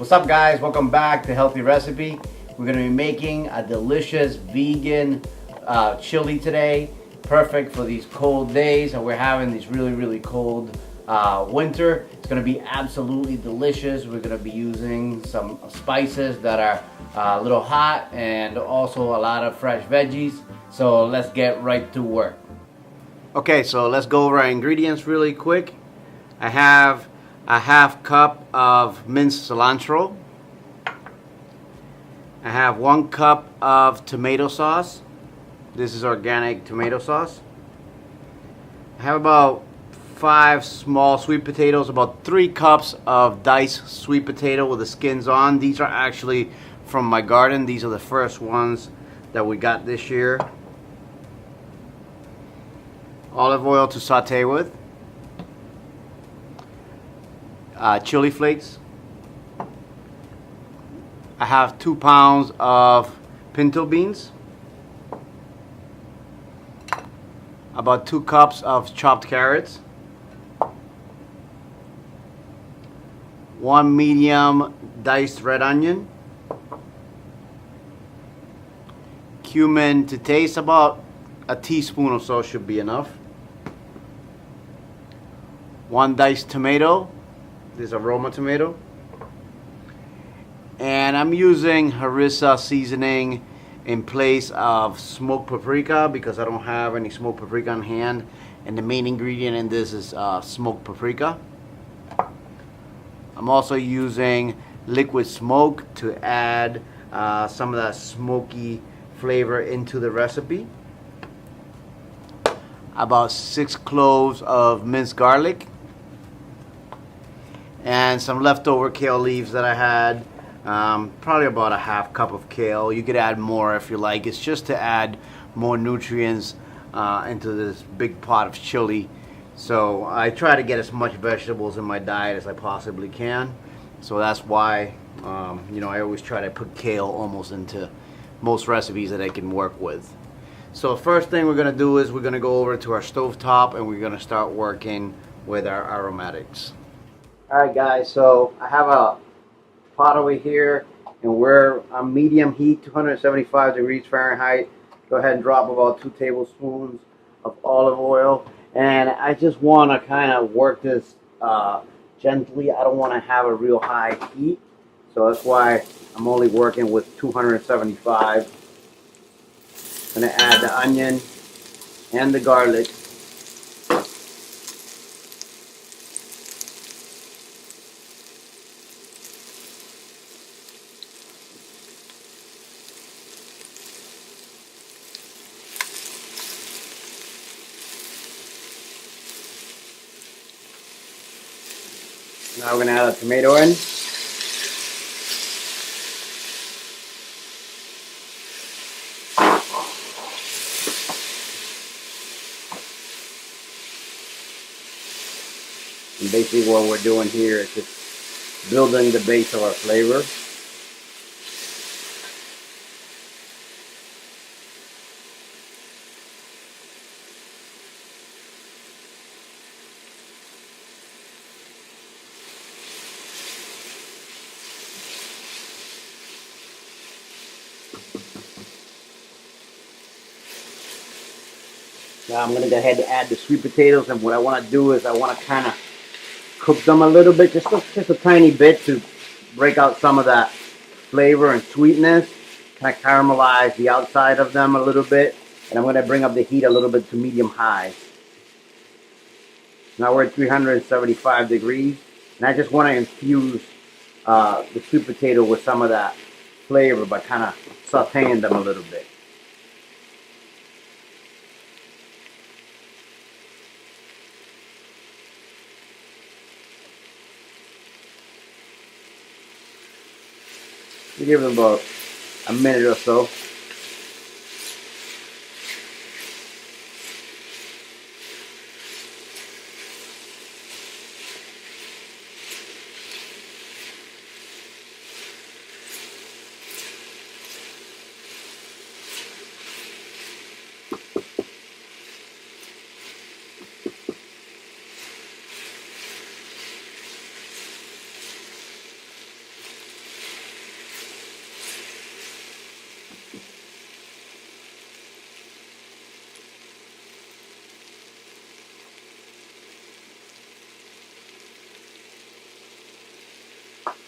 What's up guys, welcome back to Healthy Recipe. We're going to be making a delicious vegan chili today. Perfect for these cold days, and we're having these really cold winter. It's going to be absolutely delicious. We're going to be using some spices that are a little hot and also a lot of fresh veggies. So let's get right to work. Okay, so let's go over our ingredients really quick. I have a half cup of minced cilantro. I have 1 cup of tomato sauce. This is organic tomato sauce. I have about 5 small sweet potatoes, about 3 cups of diced sweet potato with the skins on. These are actually from my garden. These are the first ones that we got this year. Olive oil to saute with. Chili flakes. I have 2 pounds of pinto beans. About 2 cups of chopped carrots. 1 medium diced red onion. Cumin to taste, about a teaspoon or so should be enough. 1 diced tomato. This is a Roma tomato. And I'm using harissa seasoning in place of smoked paprika because I don't have any smoked paprika on hand, and the main ingredient in this is smoked paprika. I'm also using liquid smoke to add some of that smoky flavor into the recipe. About 6 cloves of minced garlic. And some leftover kale leaves that I had. Probably about a half cup of kale. You could add more if you like. It's just to add more nutrients into this big pot of chili. So I try to get as much vegetables in my diet as I possibly can. So that's why I always try to put kale almost into most recipes that I can work with. So first thing we're going to do is we're going to go over to our stove top and we're going to start working with our aromatics. Alright guys, so I have a pot over here and we're on medium heat, 275 degrees Fahrenheit. Go ahead and drop about 2 tablespoons of olive oil, and I just want to kind of work this gently. I don't want to have a real high heat, so that's why I'm only working with 275. I'm going to add the onion and the garlic. Now we're going to add a tomato in. And basically what we're doing here is just building the base of our flavor. Now I'm going to go ahead and add the sweet potatoes, and what I want to do is I want to kind of cook them a little bit, just a tiny bit, to break out some of that flavor and sweetness, kind of caramelize the outside of them a little bit, and I'm going to bring up the heat a little bit to medium-high. Now we're at 375 degrees, and I just want to infuse the sweet potato with some of that flavor by kind of sauteing them a little bit. We give them about a minute or so.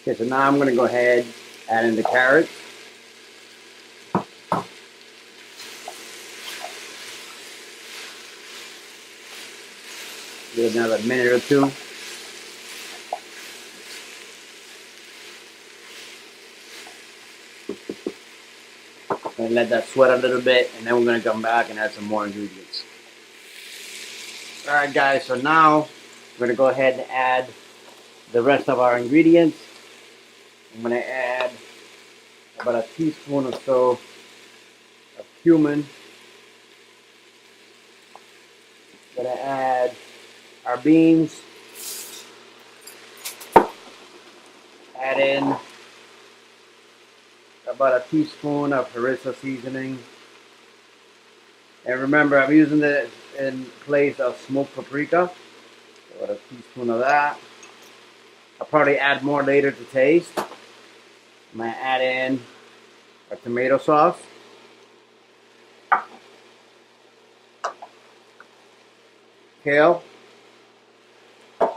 Okay, so now I'm going to go ahead, add in the carrots. Give it another minute or two. And let that sweat a little bit, and then we're going to come back and add some more ingredients. Alright guys, so now we're going to go ahead and add the rest of our ingredients. I'm going to add about a teaspoon or so of cumin. I'm going to add our beans. Add in about a teaspoon of harissa seasoning. And remember, I'm using this in place of smoked paprika. So about a teaspoon of that. I'll probably add more later to taste. I'm going to add in our tomato sauce. Kale. I'm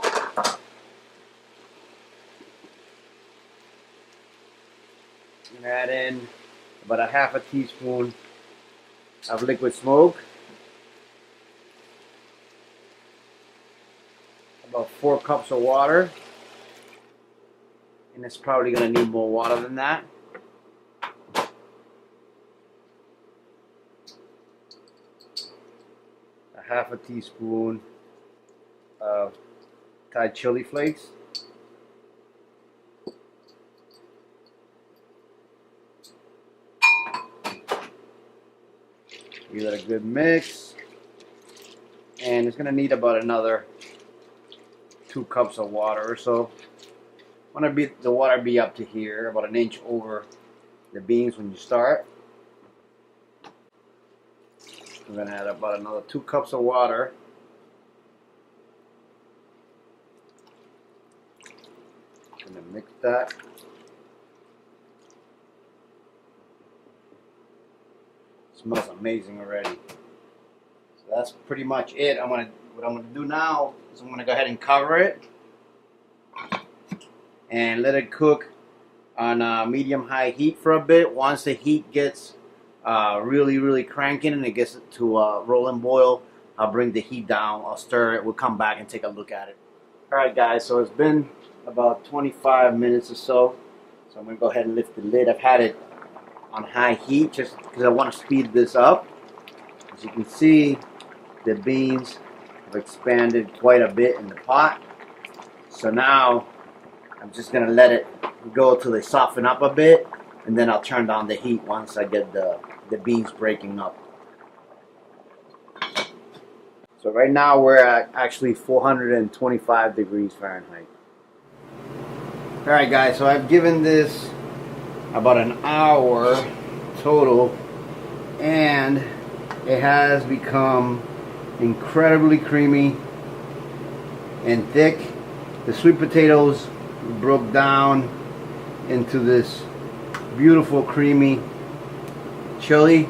going to add in about a half a teaspoon of liquid smoke. About 4 cups of water. And it's probably going to need more water than that. A half a teaspoon of Thai chili flakes. Give it a good mix. And it's going to need about another 2 cups of water or so. I want the water be up to here, about an inch over the beans when you start. I'm going to add about another 2 cups of water. I'm going to mix that. Smells amazing already. So that's pretty much it. What I'm going to do now is I'm going to go ahead and cover it and let it cook on medium-high heat for a bit. Once the heat gets really cranking and it gets to a rolling boil, I'll bring the heat down, I'll stir it, we'll come back and take a look at it. Alright guys, so it's been about 25 minutes or so. So I'm going to go ahead and lift the lid. I've had it on high heat just because I want to speed this up. As you can see, the beans have expanded quite a bit in the pot. So now I'm just going to let it go till they soften up a bit, and then I'll turn down the heat once I get the beans breaking up. So right now we're at actually 425 degrees Fahrenheit. Alright guys, so I've given this about an hour total, and it has become incredibly creamy and thick. The sweet potatoes broke down into this beautiful creamy chili,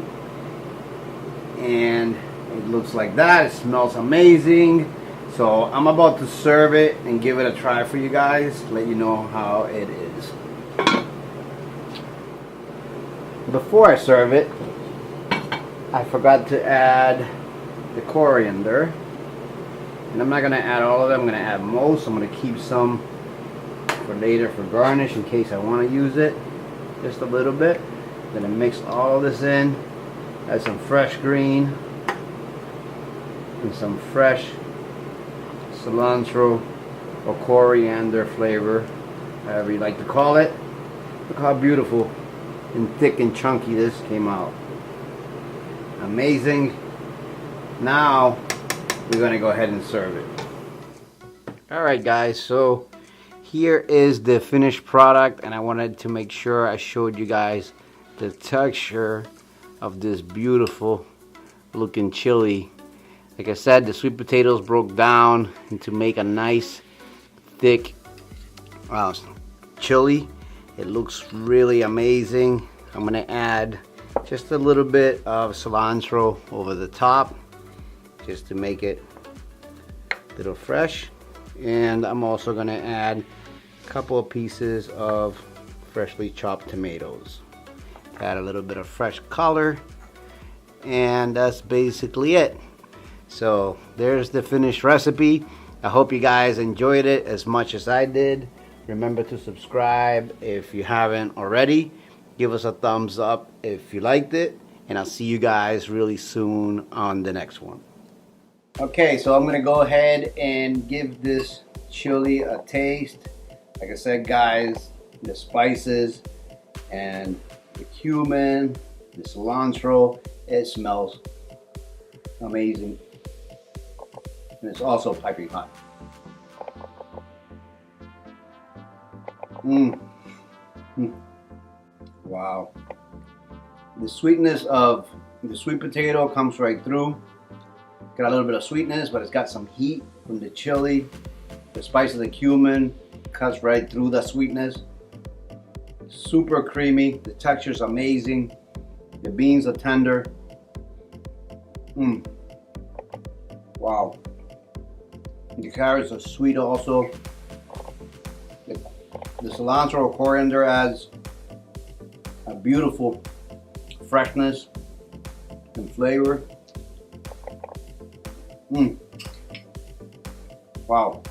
and it looks like that. It smells amazing. So I'm about to serve it and give it a try for you guys, let you know how it is. Before I serve it, I forgot to add the coriander, and I'm not going to add all of it. I'm going to add most. I'm going to keep some for later for garnish in case I want to use it just a little bit. I'm going to mix all of this in, add some fresh green and some fresh cilantro or coriander flavor, however you like to call it. Look how beautiful and thick and chunky this came out. Amazing. Now we're going to go ahead and serve it. Alright guys, so here is the finished product, and I wanted to make sure I showed you guys the texture of this beautiful looking chili. Like I said, the sweet potatoes broke down and to make a nice thick chili. It looks really amazing. I'm going to add just a little bit of cilantro over the top just to make it a little fresh. And I'm also going to add couple of pieces of freshly chopped tomatoes. Add a little bit of fresh color, and that's basically it. So there's the finished recipe. I hope you guys enjoyed it as much as I did. Remember to subscribe if you haven't already. Give us a thumbs up if you liked it, and I'll see you guys really soon on the next one. Okay, so I'm gonna go ahead and give this chili a taste. Like I said, guys, the spices and the cumin, the cilantro, it smells amazing. And it's also piping hot. Wow. The sweetness of the sweet potato comes right through. Got a little bit of sweetness, but it's got some heat from the chili. The spice of the cumin cuts right through the sweetness. Super creamy. The texture is amazing. The beans are tender. Wow. The carrots are sweet also. The cilantro or coriander adds a beautiful freshness and flavor. Wow.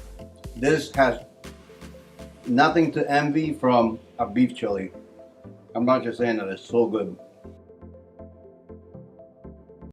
This has nothing to envy from a beef chili. I'm not just saying that, it's so good.